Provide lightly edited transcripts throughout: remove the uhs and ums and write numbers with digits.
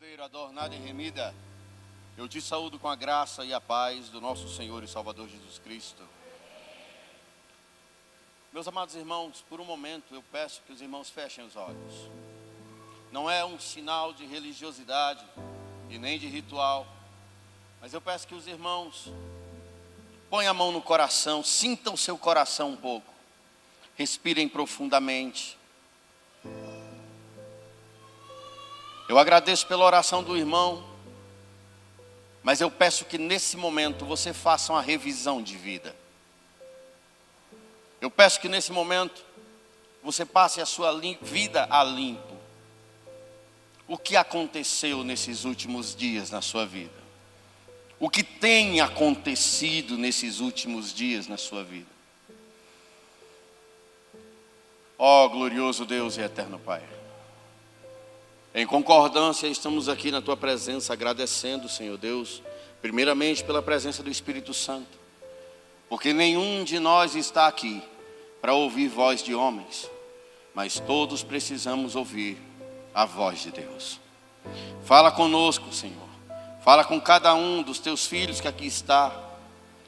Cordeiro adornada e remida, eu te saúdo com a graça e a paz do nosso Senhor e Salvador Jesus Cristo. Meus amados irmãos, por um momento eu peço que os irmãos fechem os olhos. Não é um sinal de religiosidade e nem de ritual, mas eu peço que os irmãos ponham a mão no coração, sintam o seu coração um pouco, respirem profundamente. Eu agradeço pela oração do irmão, mas eu peço que nesse momento você faça uma revisão de vida. Eu peço que nesse momento você passe a sua vida a limpo. O que aconteceu nesses últimos dias na sua vida? O que tem acontecido nesses últimos dias na sua vida? Ó glorioso Deus e eterno Pai, em concordância estamos aqui na Tua presença agradecendo, Senhor Deus, primeiramente pela presença do Espírito Santo, porque nenhum de nós está aqui para ouvir voz de homens, mas todos precisamos ouvir a voz de Deus. Fala conosco, Senhor, fala com cada um dos Teus filhos que aqui está,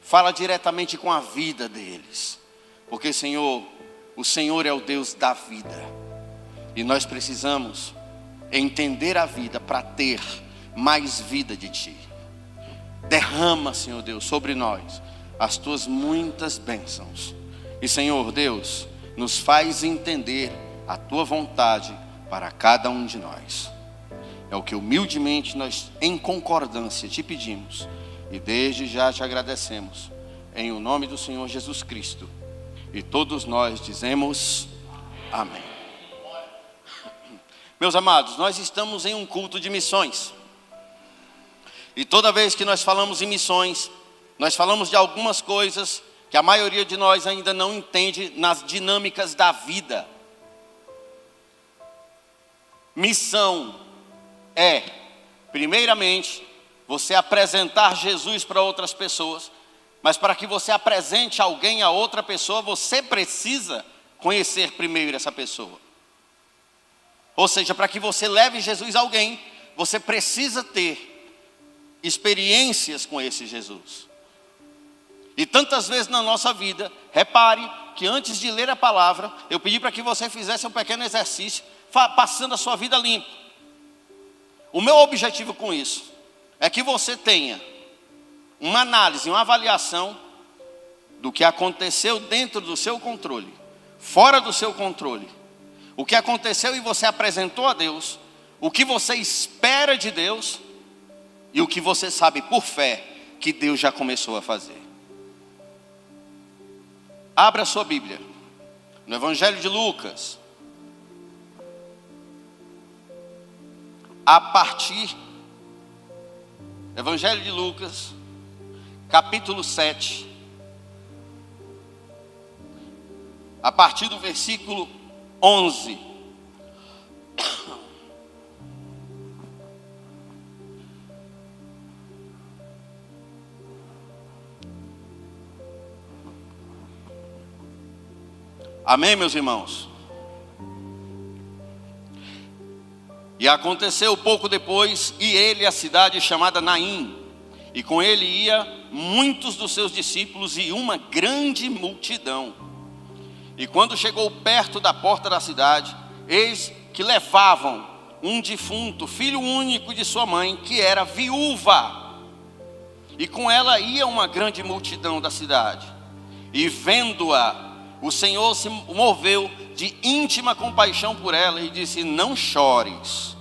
fala diretamente com a vida deles, porque Senhor, o Senhor é o Deus da vida, e nós precisamos entender a vida para ter mais vida de Ti. Derrama, Senhor Deus, sobre nós as Tuas muitas bênçãos. E Senhor Deus, nos faz entender a Tua vontade para cada um de nós. É o que humildemente nós, em concordância, Te pedimos. E desde já Te agradecemos. Em o nome do Senhor Jesus Cristo. E todos nós dizemos amém. Meus amados, nós estamos em um culto de missões. E toda vez que nós falamos em missões, nós falamos de algumas coisas que a maioria de nós ainda não entende nas dinâmicas da vida. Missão é, primeiramente, você apresentar Jesus para outras pessoas. Mas para que você apresente alguém a outra pessoa, você precisa conhecer primeiro essa pessoa. Ou seja, para que você leve Jesus a alguém, você precisa ter experiências com esse Jesus. E tantas vezes na nossa vida, repare que antes de ler a palavra, eu pedi para que você fizesse um pequeno exercício, passando a sua vida limpa. O meu objetivo com isso é que você tenha uma análise, uma avaliação do que aconteceu dentro do seu controle, fora do seu controle. O que aconteceu e você apresentou a Deus, o que você espera de Deus e o que você sabe por fé que Deus já começou a fazer. Abra a sua Bíblia no Evangelho de Lucas, Evangelho de Lucas, capítulo 7, a partir do versículo 11. Amém, meus irmãos? E aconteceu pouco depois, e ele a cidade chamada Naim, e com ele ia muitos dos seus discípulos e uma grande multidão. E quando chegou perto da porta da cidade, eis que levavam um defunto, filho único de sua mãe, que era viúva. E com ela ia uma grande multidão da cidade. E vendo-a, o Senhor se moveu de íntima compaixão por ela e disse: não chores.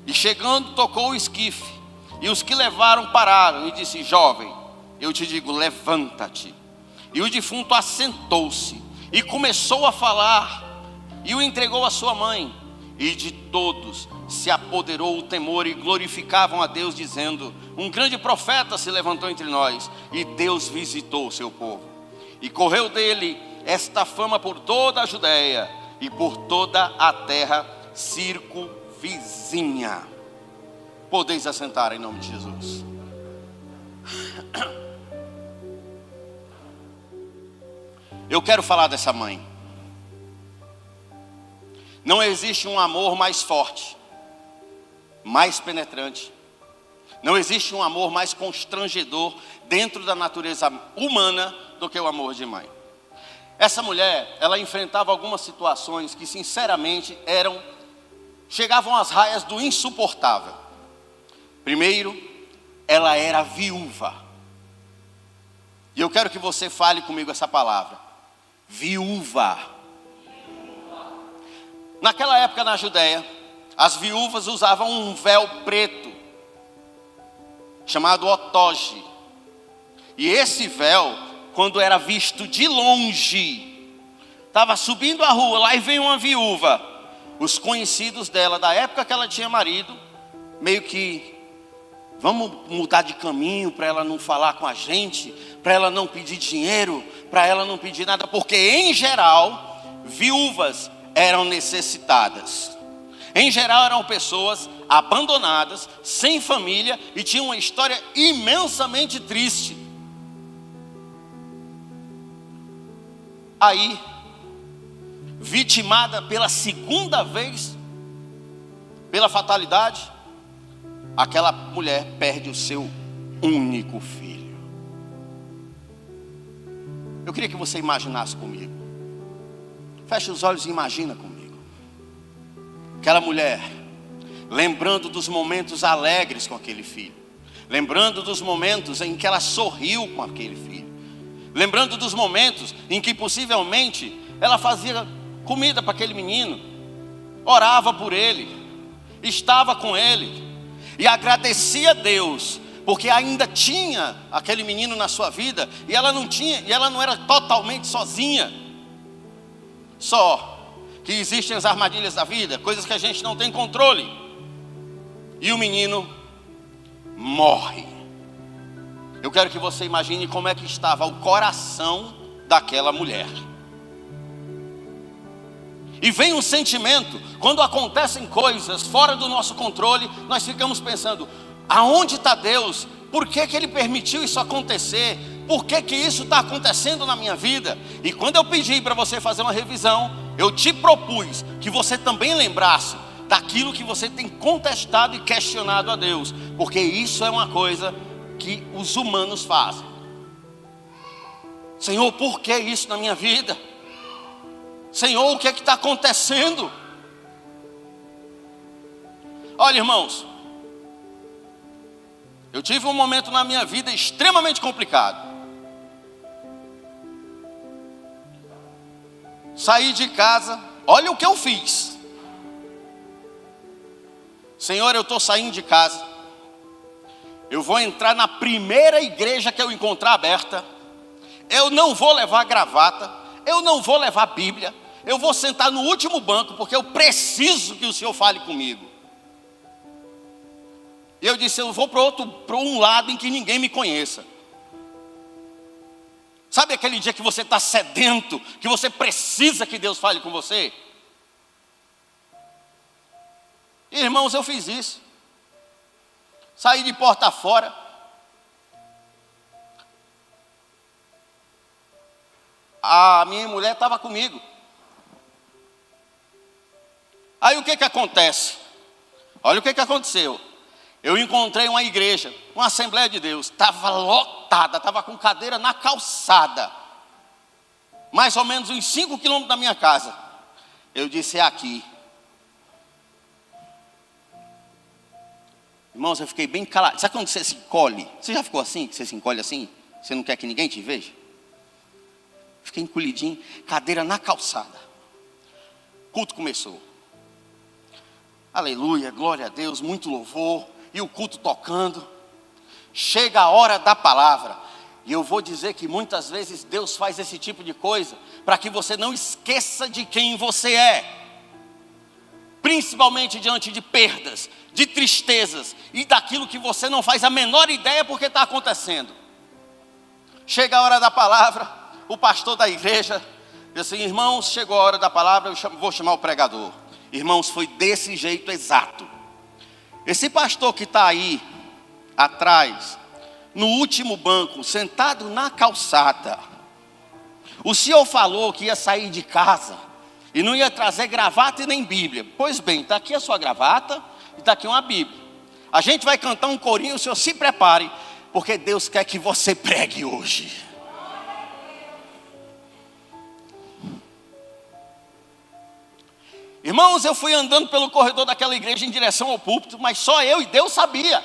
E chegando, tocou o esquife, e os que levaram pararam e disse: jovem, eu te digo, levanta-te. E o defunto assentou-se e começou a falar, e o entregou à sua mãe. E de todos se apoderou o temor e glorificavam a Deus, dizendo: um grande profeta se levantou entre nós, e Deus visitou o seu povo. E correu dele esta fama por toda a Judéia e por toda a terra circunvizinha. Podeis assentar em nome de Jesus. Eu quero falar dessa mãe. Não existe um amor mais forte, mais penetrante. Não existe um amor mais constrangedor dentro da natureza humana do que o amor de mãe. Essa mulher, ela enfrentava algumas situações que sinceramente chegavam às raias do insuportável. Primeiro, ela era viúva. E eu quero que você fale comigo essa palavra. Viúva. Naquela época na Judéia, as viúvas usavam um véu preto, chamado otoge. E esse véu, quando era visto de longe, estava subindo a rua, lá e vem uma viúva. Os conhecidos dela, da época que ela tinha marido, meio que, vamos mudar de caminho para ela não falar com a gente, para ela não pedir dinheiro, para ela não pedir nada, porque em geral, viúvas eram necessitadas. Em geral eram pessoas abandonadas, sem família e tinham uma história imensamente triste. Aí, vitimada pela segunda vez, pela fatalidade, aquela mulher perde o seu único filho. Eu queria que você imaginasse comigo. Feche os olhos e imagina comigo. Aquela mulher, lembrando dos momentos alegres com aquele filho. Lembrando dos momentos em que ela sorriu com aquele filho. Lembrando dos momentos em que possivelmente ela fazia comida para aquele menino. Orava por ele. Estava com ele. E agradecia a Deus, porque ainda tinha aquele menino na sua vida, e ela não era totalmente sozinha. Só que existem as armadilhas da vida, coisas que a gente não tem controle. E o menino morre. Eu quero que você imagine como é que estava o coração daquela mulher. E vem um sentimento, quando acontecem coisas fora do nosso controle, nós ficamos pensando, aonde está Deus? Por que Ele permitiu isso acontecer? Por que isso está acontecendo na minha vida? E quando eu pedi para você fazer uma revisão, eu te propus que você também lembrasse daquilo que você tem contestado e questionado a Deus, porque isso é uma coisa que os humanos fazem. Senhor, por que isso na minha vida? Senhor, o que é que está acontecendo? Olha, irmãos, eu tive um momento na minha vida extremamente complicado. Saí de casa, olha o que eu fiz. Senhor, eu estou saindo de casa. Eu vou entrar na primeira igreja que eu encontrar aberta. Eu não vou levar gravata. Eu não vou levar Bíblia. Eu vou sentar no último banco, porque eu preciso que o Senhor fale comigo. E eu disse, eu vou para um lado em que ninguém me conheça. Sabe aquele dia que você está sedento, que você precisa que Deus fale com você? Irmãos, eu fiz isso. Saí de porta fora. A minha mulher estava comigo. Aí o que acontece? Olha o que aconteceu. Eu encontrei uma igreja, uma Assembleia de Deus. Estava lotada, estava com cadeira na calçada. Mais ou menos uns 5 quilômetros da minha casa. Eu disse, é aqui. Irmãos, eu fiquei bem calado. Sabe quando você se encolhe? Você já ficou assim? Que você se encolhe assim? Você não quer que ninguém te veja? Fiquei encolhidinho, cadeira na calçada. O culto começou. Aleluia, glória a Deus, muito louvor. E o culto tocando. Chega a hora da palavra. E eu vou dizer que muitas vezes Deus faz esse tipo de coisa para que você não esqueça de quem você é. Principalmente diante de perdas, de tristezas e daquilo que você não faz a menor ideia porque está acontecendo. Chega a hora da palavra, o pastor da igreja diz assim, irmãos, chegou a hora da palavra, vou chamar o pregador. Irmãos, foi desse jeito exato. Esse pastor que está aí atrás, no último banco, sentado na calçada, o senhor falou que ia sair de casa e não ia trazer gravata e nem Bíblia. Pois bem, está aqui a sua gravata, e está aqui uma Bíblia. A gente vai cantar um corinho, o senhor se prepare, porque Deus quer que você pregue hoje. Irmãos, eu fui andando pelo corredor daquela igreja em direção ao púlpito, mas só eu e Deus sabia.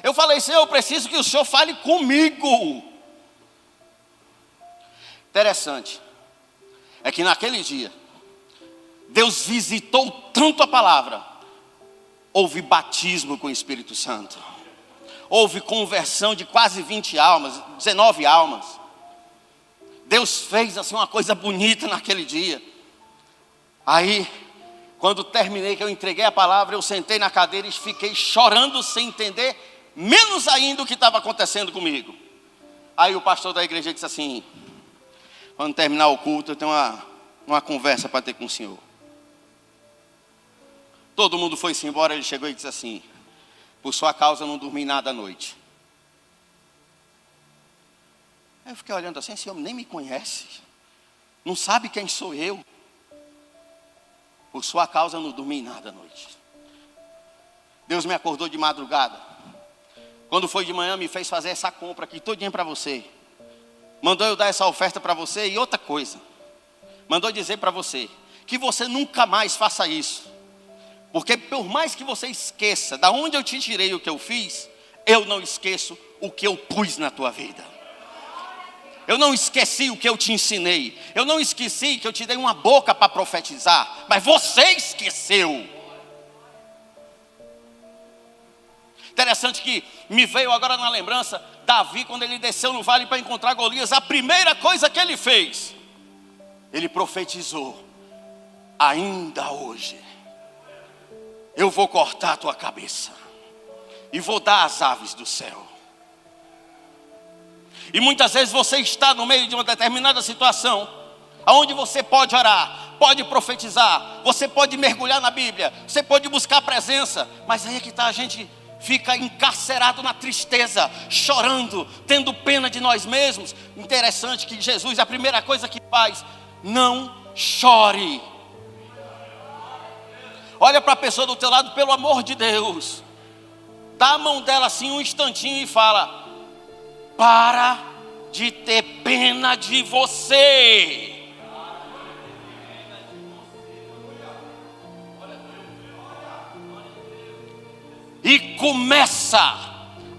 Eu falei, Senhor, eu preciso que o Senhor fale comigo. Interessante, é que naquele dia, Deus visitou tanto a palavra, houve batismo com o Espírito Santo. Houve conversão de quase 20 almas, 19 almas. Deus fez assim uma coisa bonita naquele dia. Aí, quando terminei, que eu entreguei a palavra, eu sentei na cadeira e fiquei chorando sem entender, menos ainda o que estava acontecendo comigo. Aí o pastor da igreja disse assim, quando terminar o culto, eu tenho uma conversa para ter com o senhor. Todo mundo foi-se embora, ele chegou e disse assim, por sua causa eu não dormi nada à noite. Aí eu fiquei olhando assim, esse homem nem me conhece, não sabe quem sou eu. Por sua causa eu não dormi nada à noite. Deus me acordou de madrugada. Quando foi de manhã me fez fazer essa compra aqui todinha para você. Mandou eu dar essa oferta para você e outra coisa. Mandou dizer para você que você nunca mais faça isso. Porque por mais que você esqueça da onde eu te tirei o que eu fiz, eu não esqueço o que eu pus na tua vida. Eu não esqueci o que eu te ensinei. Eu não esqueci que eu te dei uma boca para profetizar. Mas você esqueceu. Interessante que me veio agora na lembrança, Davi, quando ele desceu no vale para encontrar Golias, a primeira coisa que ele fez, ele profetizou, ainda hoje, eu vou cortar a tua cabeça, e vou dar às aves do céu. E muitas vezes você está no meio de uma determinada situação, onde você pode orar, pode profetizar, você pode mergulhar na Bíblia, você pode buscar a presença, mas aí é que está, a gente fica encarcerado na tristeza, chorando, tendo pena de nós mesmos. Interessante que Jesus, a primeira coisa que faz, não chore. Olha para a pessoa do teu lado, pelo amor de Deus, dá a mão dela assim um instantinho e fala, para de ter pena de você. E começa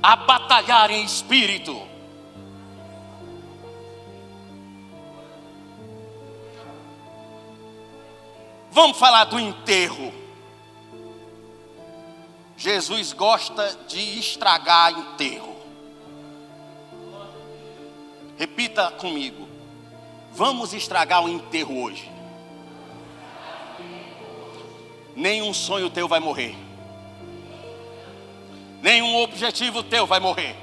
a batalhar em espírito. Vamos falar do enterro. Jesus gosta de estragar enterro. Repita comigo. Vamos estragar o enterro hoje. Nenhum sonho teu vai morrer. Nenhum objetivo teu vai morrer.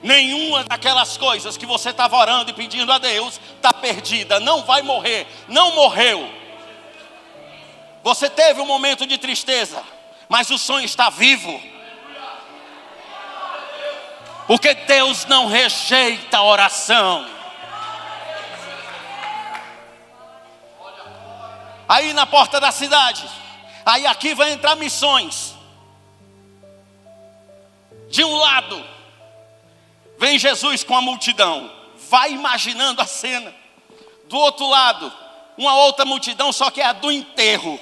Nenhuma daquelas coisas que você estava orando e pedindo a Deus está perdida. Não vai morrer. Não morreu. Você teve um momento de tristeza, mas o sonho está vivo. Porque Deus não rejeita a oração. Aí na porta da cidade, aí aqui vai entrar missões. De um lado, vem Jesus com a multidão. Vai imaginando a cena. Do outro lado, uma outra multidão, só que é a do enterro.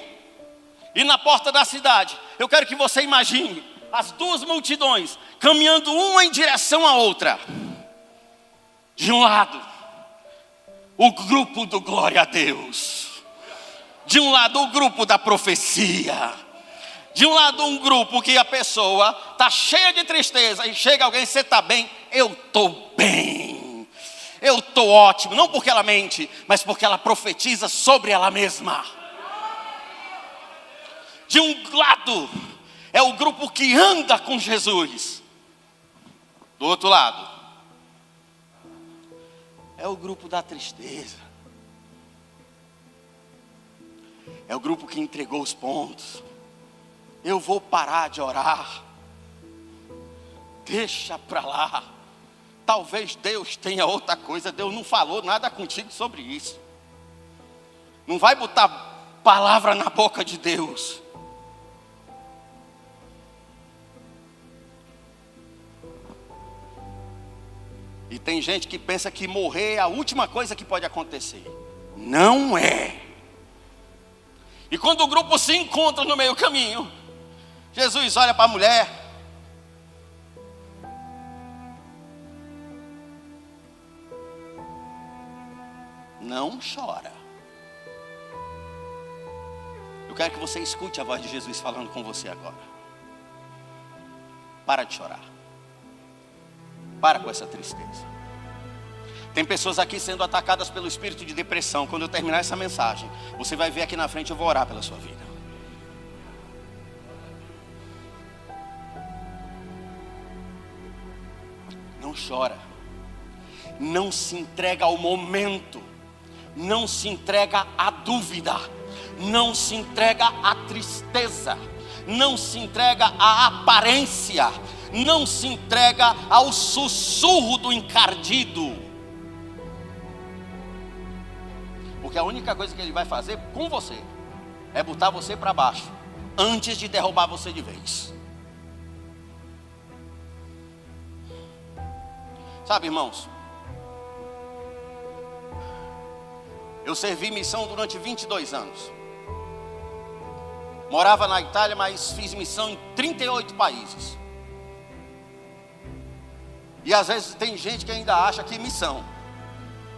E na porta da cidade, eu quero que você imagine as duas multidões caminhando uma em direção à outra. De um lado, o grupo do glória a Deus. De um lado, o grupo da profecia. De um lado, um grupo que a pessoa está cheia de tristeza e chega alguém, você está bem? Eu estou bem. Eu estou ótimo. Não porque ela mente, mas porque ela profetiza sobre ela mesma. De um lado, é o grupo que anda com Jesus. Do outro lado, é o grupo da tristeza. É o grupo que entregou os pontos. Eu vou parar de orar. Deixa para lá. Talvez Deus tenha outra coisa. Deus não falou nada contigo sobre isso. Não vai botar palavra na boca de Deus. E tem gente que pensa que morrer é a última coisa que pode acontecer. Não é. E quando o grupo se encontra no meio do caminho, Jesus olha para a mulher. Não chora. Eu quero que você escute a voz de Jesus falando com você agora. Para de chorar. Para com essa tristeza. Tem pessoas aqui sendo atacadas pelo espírito de depressão. Quando eu terminar essa mensagem, você vai ver aqui na frente, eu vou orar pela sua vida. Não chora. Não se entrega ao momento. Não se entrega à dúvida. Não se entrega à tristeza. Não se entrega à aparência. Não se entrega ao sussurro do encardido. Porque a única coisa que ele vai fazer com você é botar você para baixo, antes de derrubar você de vez. Sabe, irmãos, eu servi missão durante 22 anos. Morava na Itália, mas fiz missão em 38 países. E às vezes tem gente que ainda acha que missão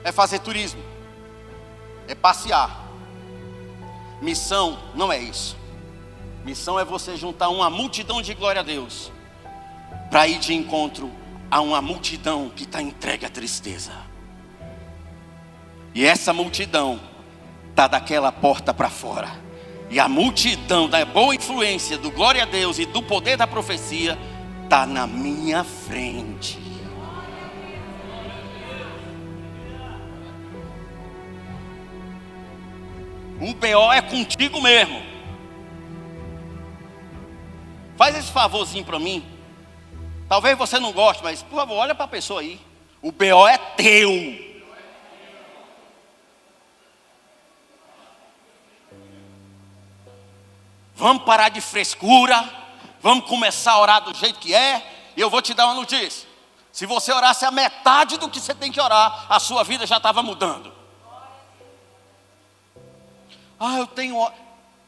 é fazer turismo, é passear. Missão não é isso. Missão é você juntar uma multidão de glória a Deus para ir de encontro a uma multidão que está entregue à tristeza. E essa multidão está daquela porta para fora. E a multidão da boa influência, do glória a Deus e do poder da profecia está na minha frente. O BO é contigo mesmo. Faz esse favorzinho para mim. Talvez você não goste, mas por favor, olha para a pessoa aí. O BO é teu. Vamos parar de frescura. Vamos começar a orar do jeito que é. E eu vou te dar uma notícia. Se você orasse a metade do que você tem que orar, a sua vida já estava mudando.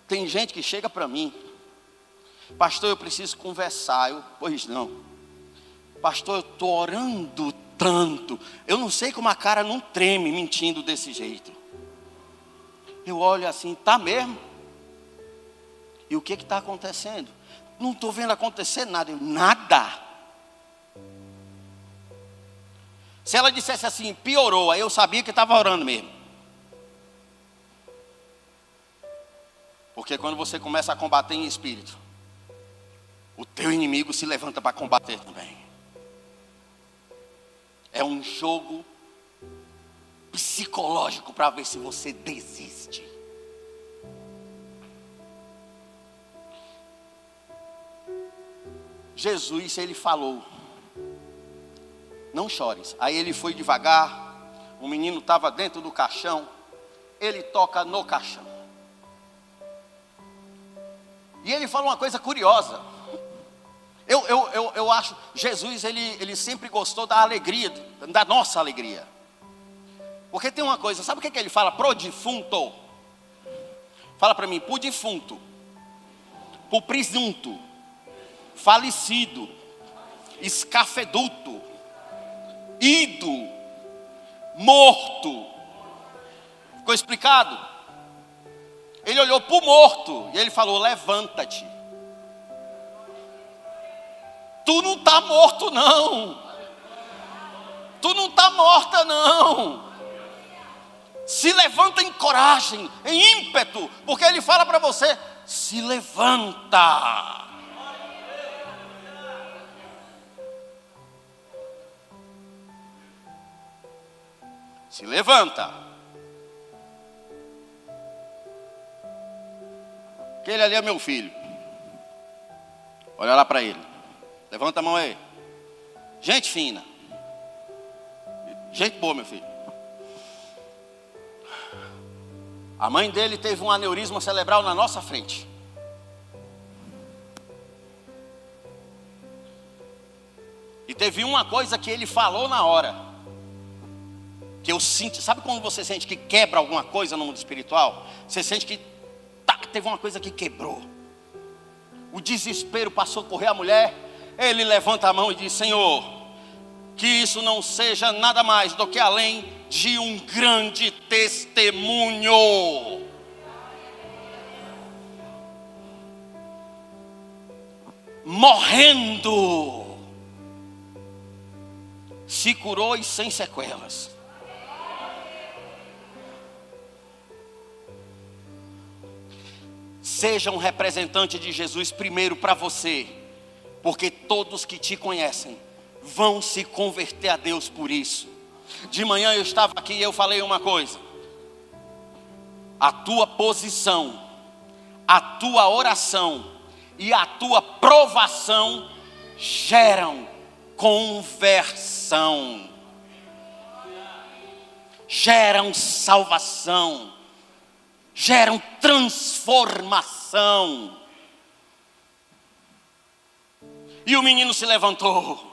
Tem gente que chega para mim. Pastor, eu preciso conversar. Pois não. Pastor, eu estou orando tanto. Eu não sei como a cara não treme mentindo desse jeito. Eu olho assim, tá mesmo? E o que está acontecendo? Não estou vendo acontecer nada. Nada. Se ela dissesse assim, piorou, aí eu sabia que estava orando mesmo. Porque quando você começa a combater em espírito, o teu inimigo se levanta para combater também. É um jogo psicológico para ver se você desiste. Jesus, ele falou, não chores. Aí ele foi devagar, o menino estava dentro do caixão, ele toca no caixão. E ele fala uma coisa curiosa. Eu acho, Jesus, ele sempre gostou da alegria, da nossa alegria. Porque tem uma coisa, sabe o que ele fala? Pro defunto. Fala para mim, pro defunto. Pro presunto. Falecido. Escafeduto. Ido. Morto. Ficou explicado? Ele olhou para o morto e ele falou, levanta-te. Tu não está morto não. Tu não está morta não. Se levanta em coragem, em ímpeto. Porque ele fala para você, se levanta. Se levanta. Aquele ali é meu filho. Olha lá para ele. Levanta a mão aí. Gente fina. Gente boa, meu filho. A mãe dele teve um aneurisma cerebral na nossa frente. E teve uma coisa que ele falou na hora. que eu sinto, sabe quando você sente que quebra alguma coisa no mundo espiritual? Você sente que teve uma coisa que quebrou. O desespero passou a correr a mulher. Ele levanta a mão e diz: Senhor, que isso não seja nada mais do que além de um grande testemunho. Morrendo, se curou e sem sequelas. Seja um representante de Jesus primeiro para você, porque todos que te conhecem vão se converter a Deus por isso. De manhã eu estava aqui e eu falei uma coisa: a tua posição, a tua oração e a tua provação geram conversão, geram salvação, geram transformação. E o menino se levantou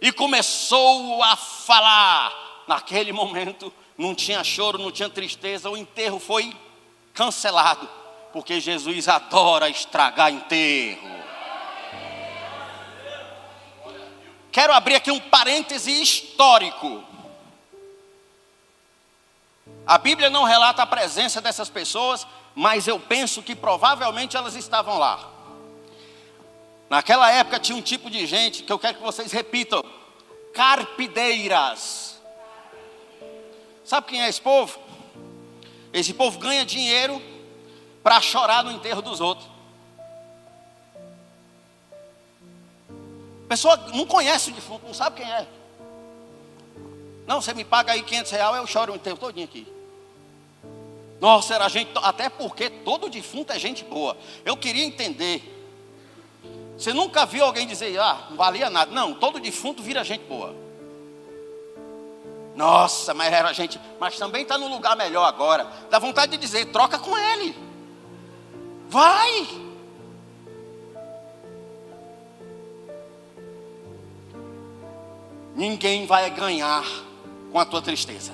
e começou a falar. Naquele momento não tinha choro, não tinha tristeza. O enterro foi cancelado, porque Jesus adora estragar enterro. Quero abrir aqui um parêntese histórico. A Bíblia não relata a presença dessas pessoas, mas eu penso que provavelmente elas estavam lá. Naquela época tinha um tipo de gente que eu quero que vocês repitam: carpideiras. Sabe quem é esse povo? Esse povo ganha dinheiro para chorar no enterro dos outros. A pessoa não conhece o defunto, não sabe quem é. Não, você me paga aí R$500, eu choro o enterro todinho aqui. Nossa, era gente, até porque todo defunto é gente boa. Eu queria entender. Você nunca viu alguém dizer: não valia nada. Não, todo defunto vira gente boa. Nossa, mas era gente. Mas também está num lugar melhor agora. Dá vontade de dizer: troca com ele. Vai. Ninguém vai ganhar com a tua tristeza,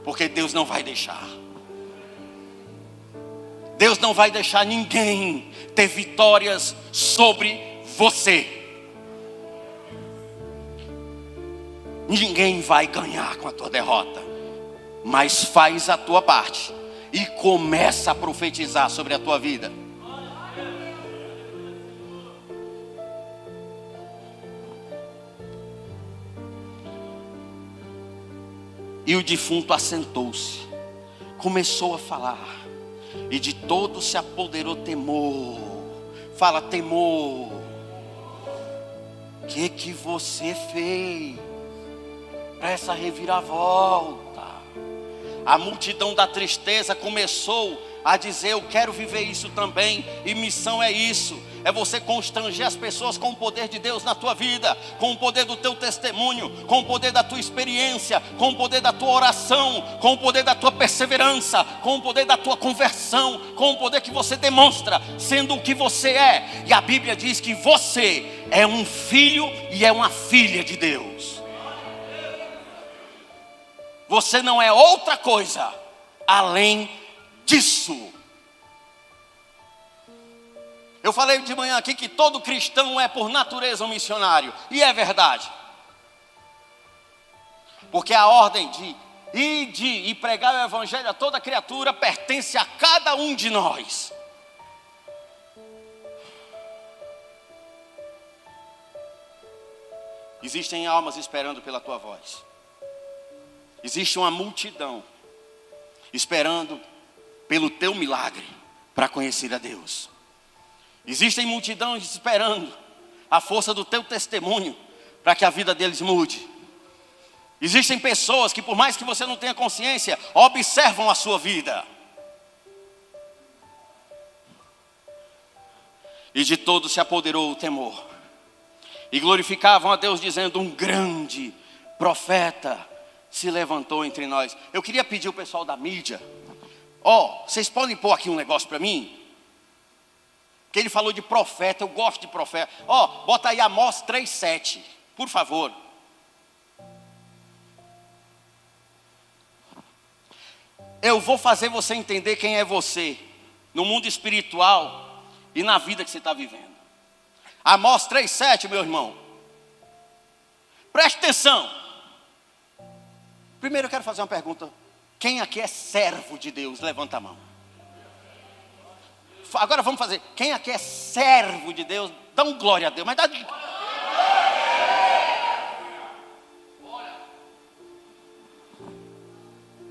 porque Deus não vai deixar. Deus não vai deixar ninguém ter vitórias sobre você. Ninguém vai ganhar com a tua derrota, mas faz a tua parte e começa a profetizar sobre a tua vida. E o defunto assentou-se, começou a falar, e de todos se apoderou temor. Fala, temor. O que você fez para essa reviravolta? A multidão da tristeza começou a dizer: eu quero viver isso também. E missão é isso, é você constranger as pessoas com o poder de Deus na tua vida, com o poder do teu testemunho, com o poder da tua experiência, com o poder da tua oração, com o poder da tua perseverança, com o poder da tua conversão, com o poder que você demonstra sendo o que você é. E a Bíblia diz que você é um filho e é uma filha de Deus. Você não é outra coisa além disso. Eu falei de manhã aqui que todo cristão é por natureza um missionário, e é verdade, porque a ordem de ir e pregar o evangelho a toda criatura pertence a cada um de nós. Existem almas esperando pela tua voz. Existe uma multidão esperando pelo teu milagre para conhecer a Deus. Existem multidões esperando a força do teu testemunho para que a vida deles mude. Existem pessoas que, por mais que você não tenha consciência, observam a sua vida. E de todos se apoderou o temor. E glorificavam a Deus dizendo: um grande profeta se levantou entre nós. Eu queria pedir ao pessoal da mídia: vocês podem pôr aqui um negócio para mim? Que ele falou de profeta, eu gosto de profeta. Bota aí Amós 3:7, por favor. eu vou fazer você entender quem é você, no mundo espiritual e na vida que você está vivendo. Amós 3,7, meu irmão. Preste atenção. Primeiro eu quero fazer uma pergunta. Quem aqui é servo de Deus? Levanta a mão. Agora vamos fazer. Quem aqui é servo de Deus? Dá um glória a Deus. Mas dá...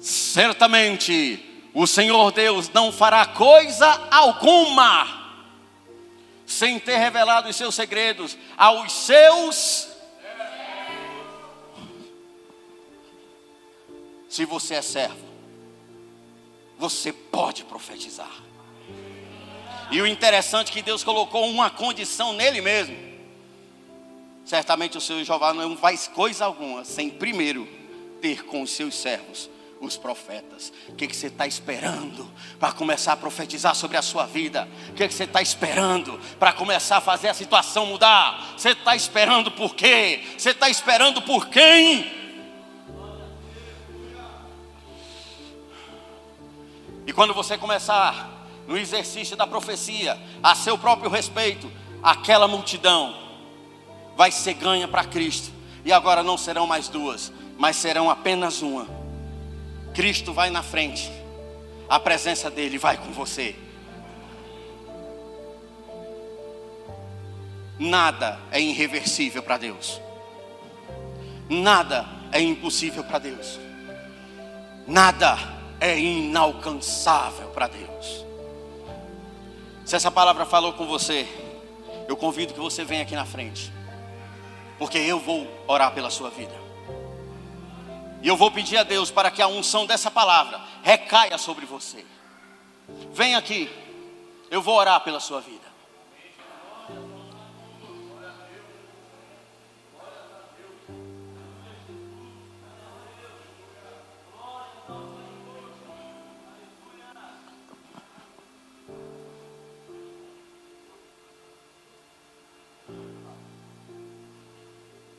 Certamente o Senhor Deus não fará coisa alguma sem ter revelado os seus segredos aos seus. Se você é servo, você pode profetizar. E o interessante é que Deus colocou uma condição nele mesmo. Certamente o Senhor Jeová não faz coisa alguma sem primeiro ter com os seus servos os profetas. O que você está esperando para começar a profetizar sobre a sua vida? O que você está esperando para começar a fazer a situação mudar? Você está esperando por quê? Você está esperando por quem? E quando você começar no exercício da profecia a seu próprio respeito, aquela multidão vai ser ganha para Cristo. E agora não serão mais duas, mas serão apenas uma. Cristo vai na frente, a presença dele vai com você. Nada é irreversível para Deus. Nada é impossível para Deus. Nada é inalcançável para Deus. Se essa palavra falou com você, eu convido que você venha aqui na frente, porque eu vou orar pela sua vida. E eu vou pedir a Deus para que a unção dessa palavra recaia sobre você. Vem aqui, eu vou orar pela sua vida.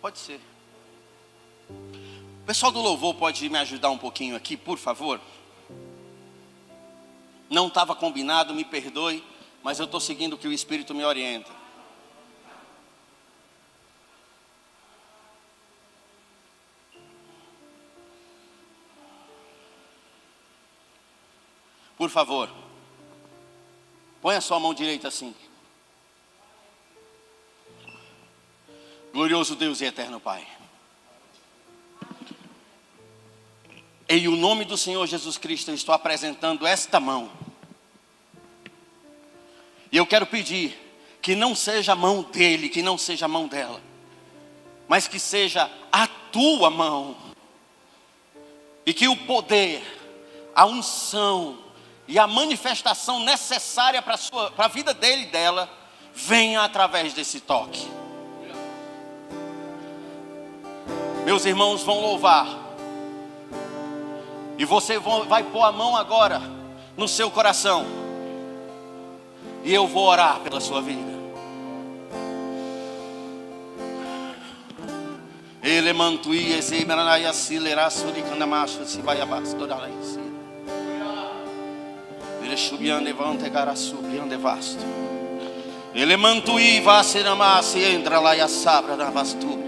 Pode ser. O pessoal do louvor pode me ajudar um pouquinho aqui, por favor? Não estava combinado, me perdoe, mas eu estou seguindo o que o Espírito me orienta. Por favor, põe a sua mão direita assim. Glorioso Deus e eterno Pai, em o nome do Senhor Jesus Cristo, eu estou apresentando esta mão. E eu quero pedir que não seja a mão dele, que não seja a mão dela, mas que seja a tua mão. E que o poder, a unção e a manifestação necessária para a vida dele e dela venha através desse toque. Meus irmãos vão louvar. E você vai pôr a mão agora no seu coração. E eu vou orar pela sua vida. Ele mantui esse meranai acelera suricanda macho se vai abastar isso. Ele subiando levante cara subiando vasto. Ele mantui vai ser amar se entra lá e a sabra na vastúria.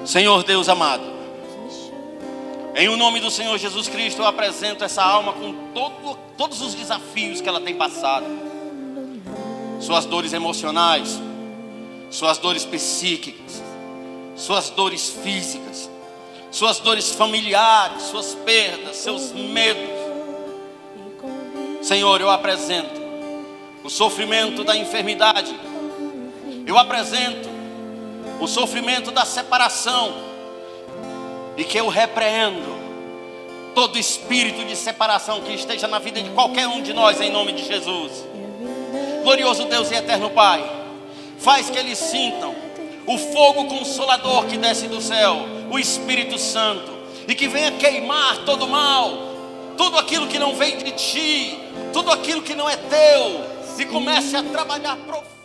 Senhor Deus amado, em o nome do Senhor Jesus Cristo, eu apresento essa alma com todos os desafios que ela tem passado. Suas dores emocionais, suas dores psíquicas, suas dores físicas, suas dores familiares, suas perdas, seus medos. Senhor, eu apresento o sofrimento da enfermidade. Eu apresento o sofrimento da separação. E que eu repreendo todo espírito de separação que esteja na vida de qualquer um de nós, em nome de Jesus. Glorioso Deus e eterno Pai, faz que eles sintam o fogo consolador que desce do céu, o Espírito Santo, e que venha queimar todo o mal, tudo aquilo que não vem de ti, tudo aquilo que não é teu, e comece a trabalhar profundamente.